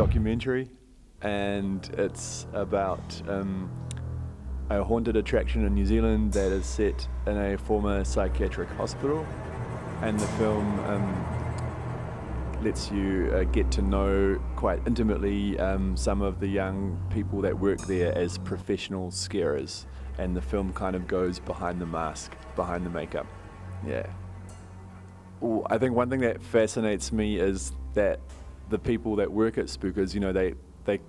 documentary, and it's about a haunted attraction in New Zealand that is set in a former psychiatric hospital, and the film lets you get to know quite intimately some of the young people that work there as professional scarers, and the film kind of goes behind the mask, behind the makeup. Yeah. Well, I think one thing that fascinates me is that the people that work at Spookers, you know, they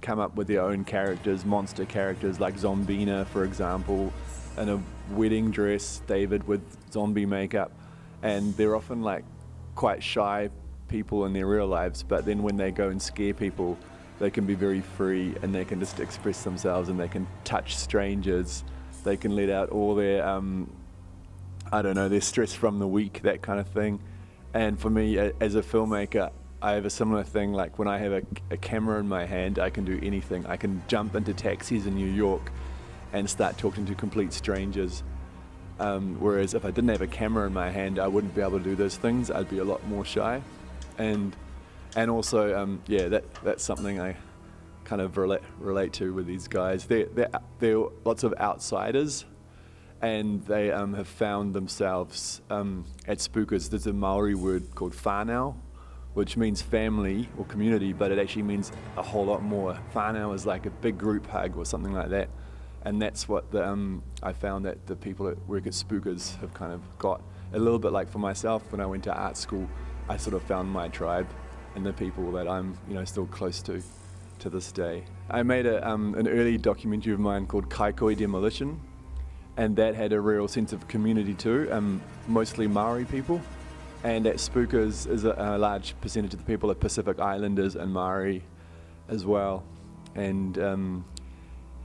come up with their own characters, monster characters like Zombina, for example, in a wedding dress, David with zombie makeup, and they're often like quite shy people in their real lives, but then when they go and scare people, they can be very free and they can just express themselves and they can touch strangers, they can let out all their, I don't know, their stress from the week, that kind of thing. And for me, as a filmmaker, I have a similar thing. Like when I have a camera in my hand, I can do anything. I can jump into taxis in New York and start talking to complete strangers. Whereas if I didn't have a camera in my hand, I wouldn't be able to do those things. I'd be a lot more shy. And also, yeah, that's something I kind of relate to with these guys. They're lots of outsiders, and they have found themselves at Spookers. There's a Maori word called whānau, which means family or community, but it actually means a whole lot more. Whānau is like a big group hug or something like that. And that's what I found that the people that work at Spookers have kind of got. A little bit like for myself, when I went to art school, I sort of found my tribe and the people that I'm, you know, still close to this day. I made an early documentary of mine called Kaikoi Demolition, and that had a real sense of community too, mostly Maori people. And at Spookers is a large percentage of the people are Pacific Islanders and Maori as well. And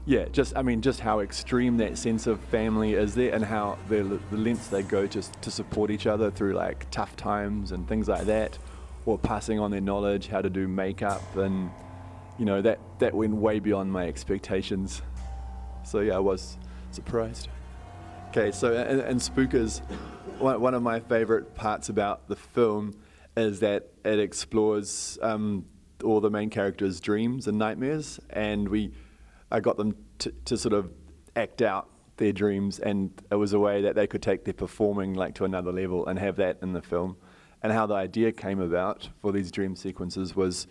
yeah, just how extreme that sense of family is there, and how the lengths they go just to support each other through like tough times and things like that, or passing on their knowledge, how to do makeup, and you know, that went way beyond my expectations. So yeah, I was surprised. Okay, so in Spookers, one of my favorite parts about the film is that it explores all the main characters' dreams and nightmares, and I got them to sort of act out their dreams, and it was a way that they could take their performing like to another level and have that in the film. And how the idea came about for these dream sequences was,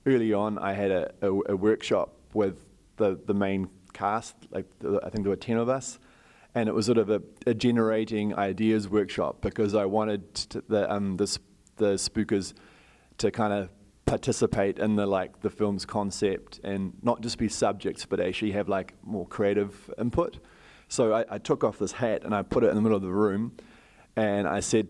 early on I had a workshop with the main cast, like I think there were 10 of us, and it was sort of a generating ideas workshop, because I wanted the Spookers to kind of participate in the film's concept and not just be subjects, but actually have like more creative input. So I took off this hat and I put it in the middle of the room, and I said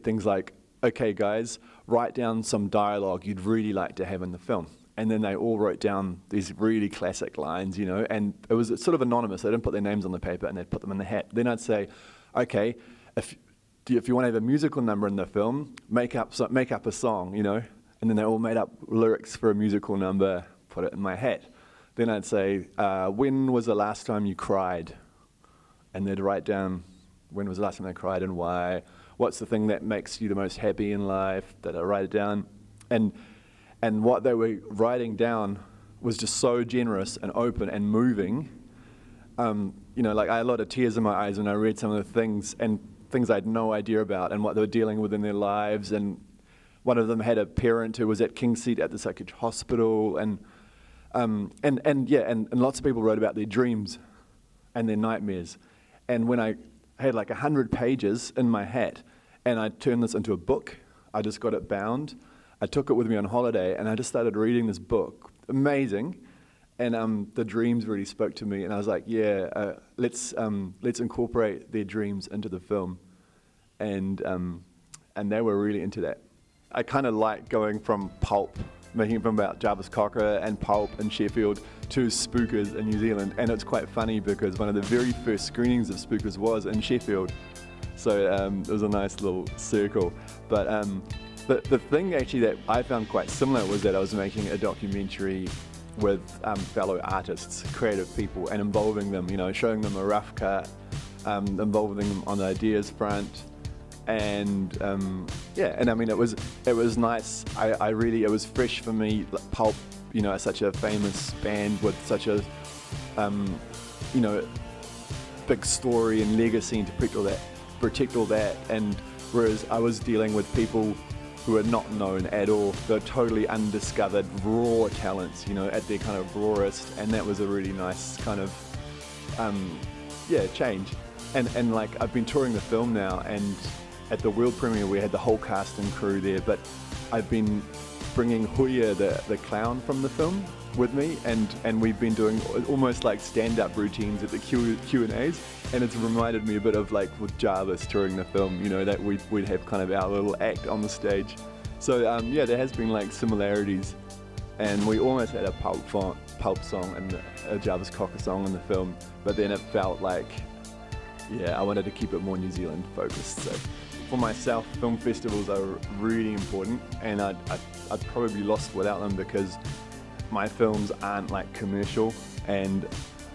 things like, okay guys, write down some dialogue you'd really like to have in the film. And then they all wrote down these really classic lines, you know, and it was sort of anonymous. They didn't put their names on the paper, and they'd put them in the hat. Then I'd say, okay, if you want to have a musical number in the film, make up a song, you know. And then they all made up lyrics for a musical number, put it in my hat. Then I'd say, when was the last time you cried? And they'd write down when was the last time they cried and why. What's the thing that makes you the most happy in life? That I write it down. And what they were writing down was just so generous and open and moving. You know, like I had a lot of tears in my eyes when I read some of the things I had no idea about and what they were dealing with in their lives. And one of them had a parent who was at King's Seat at the psychiatric hospital, and lots of people wrote about their dreams and their nightmares. And when I had like 100 pages in my hat, and I turned this into a book, I just got it bound. I took it with me on holiday, and I just started reading this book. Amazing. And the dreams really spoke to me, and I was like, yeah, let's incorporate their dreams into the film. And they were really into that. I kind of like going from pulp, making a film about Jarvis Cocker and pulp in Sheffield, to Spookers in New Zealand. And it's quite funny because one of the very first screenings of Spookers was in Sheffield. So it was a nice little circle. But the thing actually that I found quite similar was that I was making a documentary with fellow artists, creative people, and involving them, you know, showing them a rough cut, involving them on the ideas front. And yeah, and I mean, it was nice. It was fresh for me. Pulp such a famous band with such a, you know, big story and legacy, and to protect all that. And whereas I was dealing with people who are not known at all, they're totally undiscovered, raw talents, at their kind of rawest, and that was a really nice kind of, change. And like, I've been touring the film now, and at the world premiere we had the whole cast and crew there, but I've been bringing Huya, the clown from the film, with me, and we've been doing almost like stand-up routines at the Q&As, and it's reminded me a bit of like with Jarvis touring the film, that we'd have kind of our little act on the stage. So there has been like similarities, and we almost had a pulp song and a Jarvis Cocker song in the film, but then it felt like, I wanted to keep it more New Zealand focused. So for myself, film festivals are really important, and I'd probably be lost without them, because my films aren't like commercial, and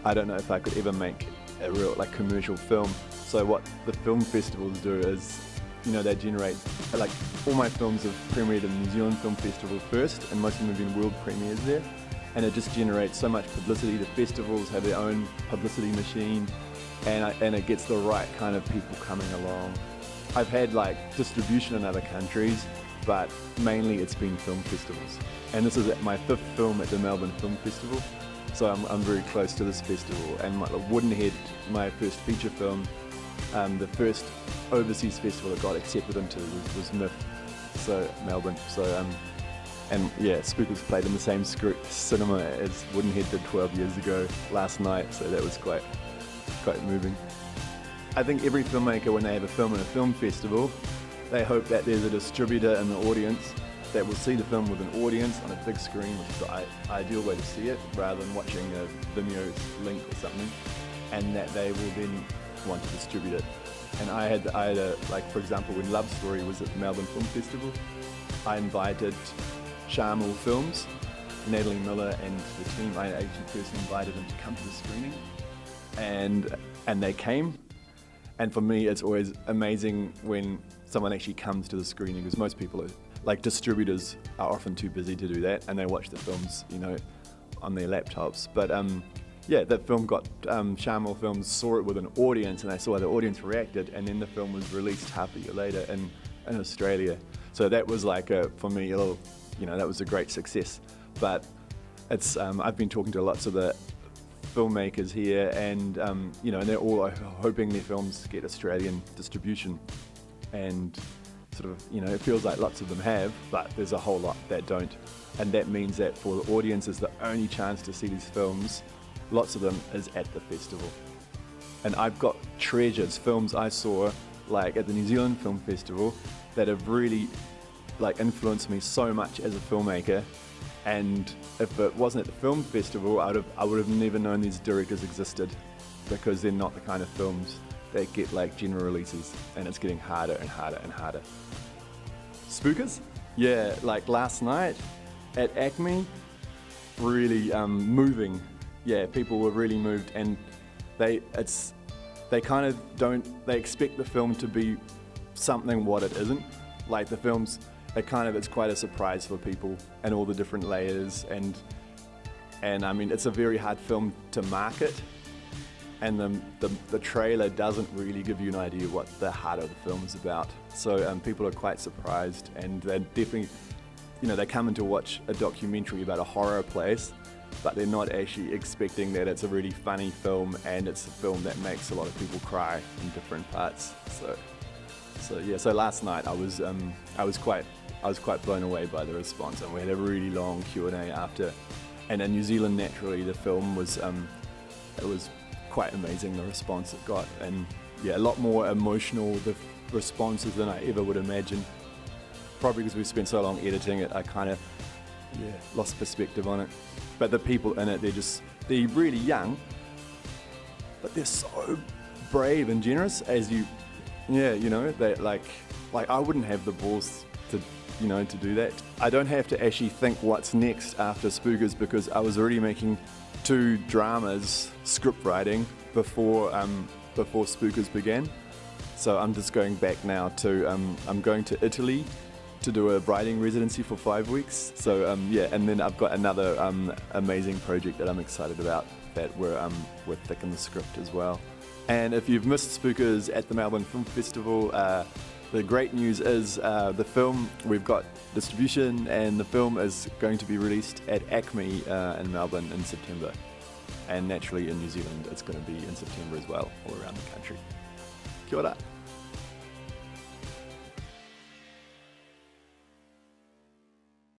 I don't know if I could ever make a real like commercial film. So what the film festivals do is, they generate, like, all my films have premiered in the New Zealand Film Festival first, and most of them have been world premieres there, and it just generates so much publicity. The festivals have their own publicity machine, and it gets the right kind of people coming along. I've had like distribution in other countries, but mainly it's been film festivals. And this is my 5th film at the Melbourne Film Festival, so I'm very close to this festival. And Woodenhead, my first feature film, the first overseas festival that got accepted into was MIF, so Melbourne. So Spookers played in the same cinema as Woodenhead did 12 years ago last night, so that was quite moving. I think every filmmaker, when they have a film in a film festival, they hope that there's a distributor in the audience that will see the film with an audience on a big screen, which is the ideal way to see it, rather than watching a Vimeo link or something, and that they will then want to distribute it. And I had like, for example, when Love Story was at the Melbourne Film Festival, I invited Sharmul Films, Natalie Miller and the team. I actually personally invited them to come to the screening, and they came. And for me, it's always amazing when someone actually comes to the screening, because most people like distributors are often too busy to do that, and they watch the films, on their laptops. But that film got, Sharmul Films saw it with an audience, and they saw how the audience reacted, and then the film was released half a year later in Australia. So that was like for me, a little, that was a great success. But it's, I've been talking to lots of the filmmakers here, and and they're all hoping their films get Australian distribution, and sort of, it feels like lots of them have, but there's a whole lot that don't, and that means that for the audiences, the only chance to see these films, lots of them, is at the festival. And I've got treasures, films I saw like at the New Zealand Film Festival that have really like influenced me so much as a filmmaker. And if it wasn't at the film festival, I would have never known these directors existed, because they're not the kind of films that get like general releases, and it's getting harder and harder and harder. Spookers? Yeah, like last night at Acme, really moving. Yeah, people were really moved, and they kind of they expect the film to be something what it isn't. Like the film's, it's quite a surprise for people, and all the different layers, and I mean, it's a very hard film to market, and the trailer doesn't really give you an idea what the heart of the film is about. So people are quite surprised, and they're definitely, they come in to watch a documentary about a horror place, but they're not actually expecting that it's a really funny film, and it's a film that makes a lot of people cry in different parts. So last night I was quite blown away by the response, and we had a really long Q&A after. And in New Zealand, naturally, the film was it was quite amazing, the response it got, and a lot more emotional, the responses, than I ever would imagine. Probably because we spent so long editing it, I kind of lost perspective on it. But the people in it, they're really young, but they're so brave and generous. They like I wouldn't have the balls to do that. I don't have to actually think what's next after Spookers, because I was already making 2 dramas, script writing, before Spookers began. So I'm just going back now to, I'm going to Italy to do a writing residency for 5 weeks. So yeah, and then I've got another amazing project that I'm excited about that we're thicking the script as well. And if you've missed Spookers at the Melbourne Film Festival, the great news is the film, we've got distribution, and the film is going to be released at Acme in Melbourne in September. And naturally in New Zealand it's going to be in September as well, all around the country. Kia ora.